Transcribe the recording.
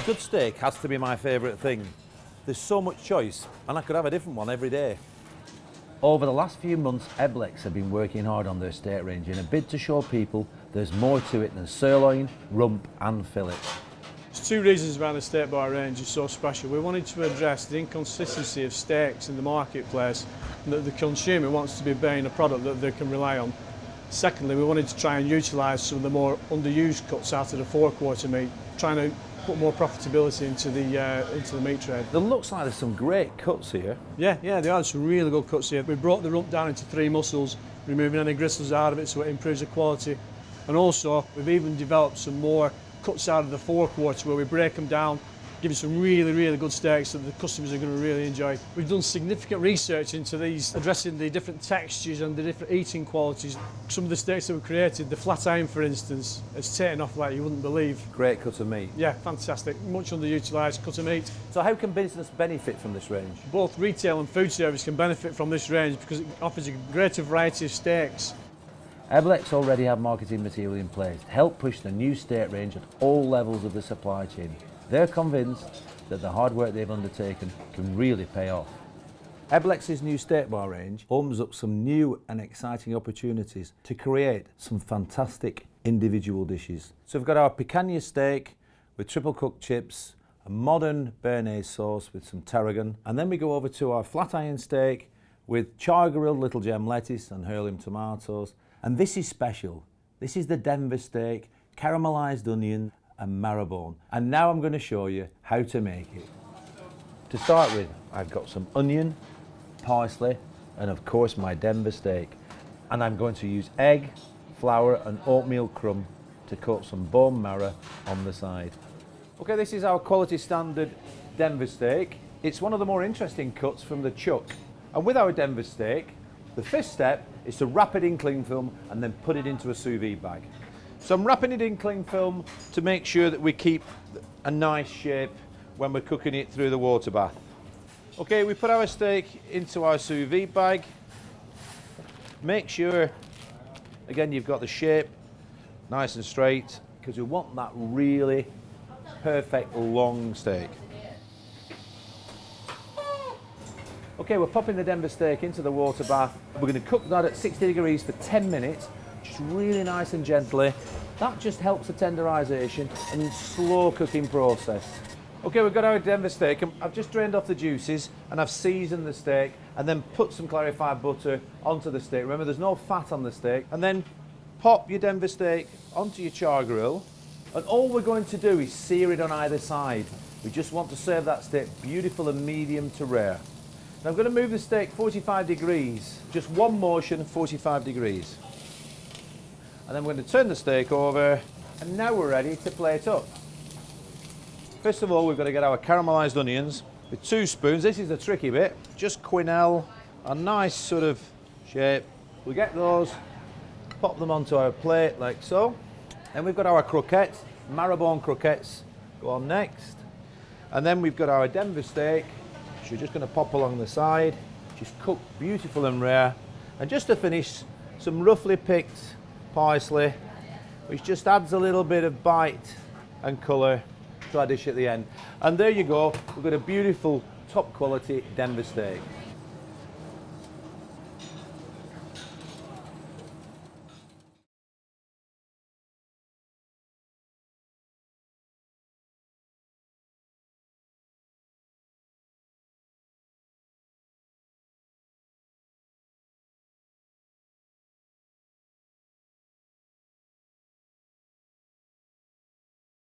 A good steak has to be my favourite thing. There's so much choice, and I could have a different one every day. Over the last few months, Eblex have been working hard on their steak range in a bid to show people there's more to it than sirloin, rump and fillet. There's two reasons why the steak bar range is so special. We wanted to address the inconsistency of steaks in the marketplace, and that the consumer wants to be buying a product that they can rely on. Secondly, we wanted to try and utilise some of the more underused cuts out of the forequarter meat, trying to put more profitability into the meat trade. There looks like there's some great cuts here. Yeah, there are some really good cuts here. We brought the rump down into 3 muscles, removing any gristles out of it so it improves the quality. And also, we've even developed some more cuts out of the forequarter where we break them down, give you some really good steaks that the customers are going to really enjoy. We've done significant research into these, addressing the different textures and the different eating qualities. Some of the steaks that we've created, the flat iron for instance, has taken off like you wouldn't believe. Great cut of meat. Yeah, fantastic. Much underutilised cut of meat. So how can business benefit from this range? Both retail and food service can benefit from this range because it offers a greater variety of steaks. Eblex already have marketing material in place to help push the new steak range at all levels of the supply chain. They're convinced that the hard work they've undertaken can really pay off. Eblex's new steak bar range opens up some new and exciting opportunities to create some fantastic individual dishes. So we've got our picanha steak with triple cooked chips, a modern béarnaise sauce with some tarragon, and then we go over to our flat iron steak with char grilled little gem lettuce and heirloom tomatoes. And this is special. This is the Denver steak, caramelised onion and marrowbone. And now I'm going to show you how to make it. To start with, I've got some onion, parsley, and of course my Denver steak. And I'm going to use egg, flour and oatmeal crumb to coat some bone marrow on the side. Okay, this is our quality standard Denver steak. It's one of the more interesting cuts from the chuck. And with our Denver steak, the first step is to wrap it in cling film and then put it into a sous vide bag. So I'm wrapping it in cling film to make sure that we keep a nice shape when we're cooking it through the water bath. Okay, we put our steak into our sous vide bag. Make sure, again, you've got the shape nice and straight because we want that really perfect long steak. Okay, we're popping the Denver steak into the water bath. We're going to cook that at 60 degrees for 10 minutes, just really nice and gently. That just helps the tenderisation and slow cooking process. Okay, we've got our Denver steak. I've just drained off the juices and I've seasoned the steak and then put some clarified butter onto the steak. Remember, there's no fat on the steak. And then pop your Denver steak onto your char grill. And all we're going to do is sear it on either side. We just want to serve that steak beautiful and medium to rare. Now I'm going to move the steak 45 degrees, just one motion, 45 degrees. And then we're going to turn the steak over, and now we're ready to plate up. First of all, we've got to get our caramelised onions with 2 spoons. This is the tricky bit. Just quenelle, a nice sort of shape. We get those, pop them onto our plate like so. Then we've got our croquettes, marrowbone croquettes, go on next. And then we've got our Denver steak. We're just going to pop along the side, just cooked beautiful and rare. And just to finish, some roughly picked parsley, which just adds a little bit of bite and colour to our dish at the end. And there you go, we've got a beautiful top quality Denver steak.